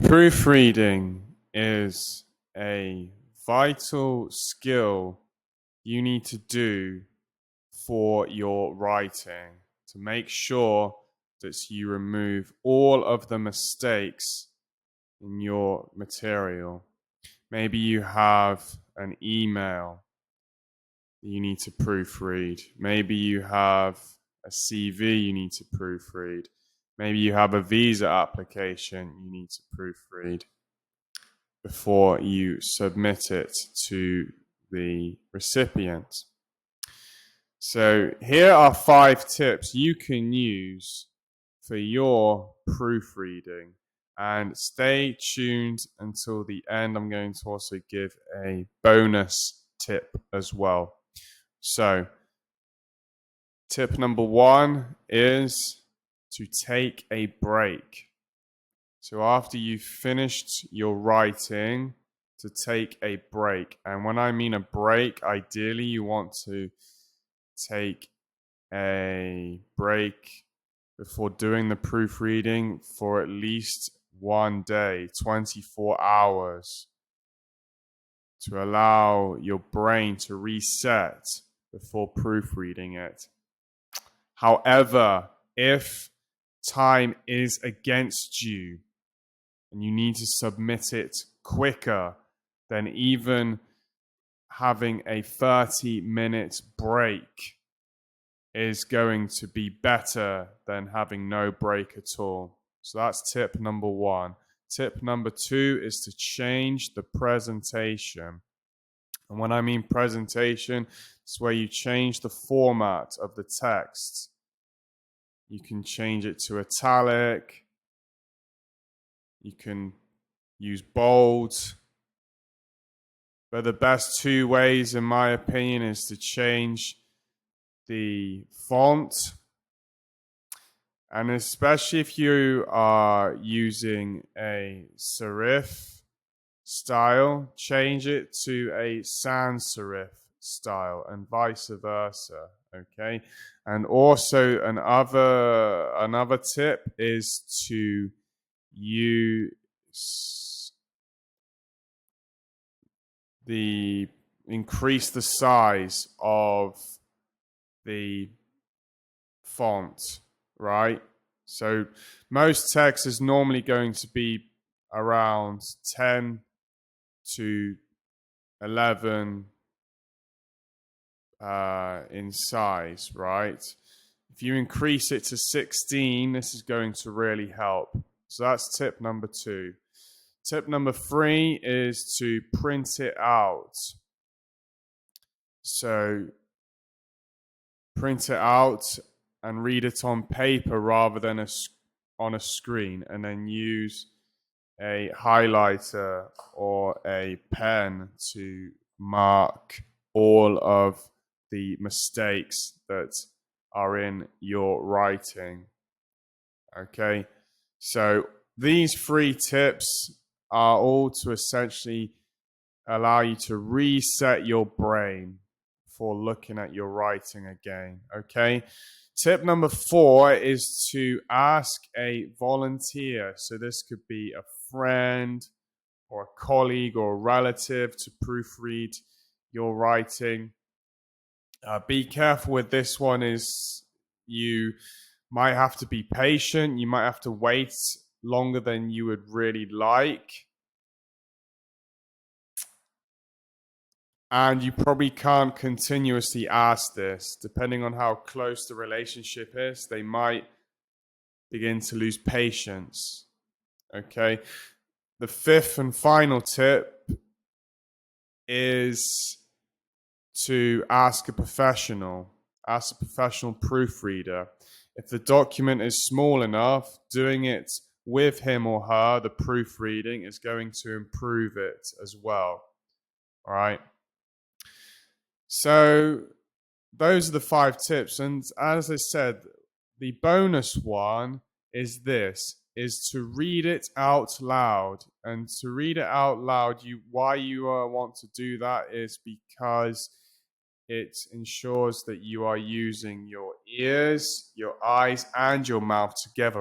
Proofreading is a vital skill you need to do for your writing to make sure that you remove all of the mistakes in your material. Maybe you have an email that you need to proofread. Maybe you have a CV you need to proofread. Maybe you have a visa application you need to proofread before you submit it to the recipient. So here are 5 tips you can use for your proofreading, and stay tuned until the end. I'm going to also give a bonus tip as well. So tip number 1 is to take a break. So after you've finished your writing, to take a break. And when I mean a break, ideally you want to take a break before doing the proofreading for at least 1 day, 24 hours, to allow your brain to reset before proofreading it. However, if time is against you and you need to submit it quicker, then even having a 30-minute break is going to be better than having no break at all. So that's tip number 1. Tip number 2 is to change the presentation. And when I mean presentation, it's where you change the format of the text. You can change it to italic. You can use bold. But the best 2 ways, in my opinion, is to change the font. And especially if you are using a serif style, change it to a sans-serif style and vice versa. Okay. And also another tip is to increase the size of the font, right? So most text is normally going to be around 10 to 11 in size, right? If you increase it to 16, this is going to really help. So that's tip number 2. Tip number 3 is to print it out. So print it out and read it on paper rather than on a screen, and then use a highlighter or a pen to mark all of the mistakes that are in your writing. Okay, so these 3 tips are all to essentially allow you to reset your brain for looking at your writing again. Okay. Tip number 4 is to ask a volunteer. So this could be a friend or a colleague or a relative to proofread your writing. Be careful with this one, is you might have to be patient. You might have to wait longer than you would really like. And you probably can't continuously ask this. Depending on how close the relationship is, they might begin to lose patience. Okay. The 5th and final tip is to ask a professional proofreader. If the document is small enough, doing it with him or her, the proofreading, is going to improve it as well. All right. So those are the 5 tips. And as I said, the bonus one is to read it out loud. And to read it out loud, why you want to do that is because it ensures that you are using your ears, your eyes, and your mouth together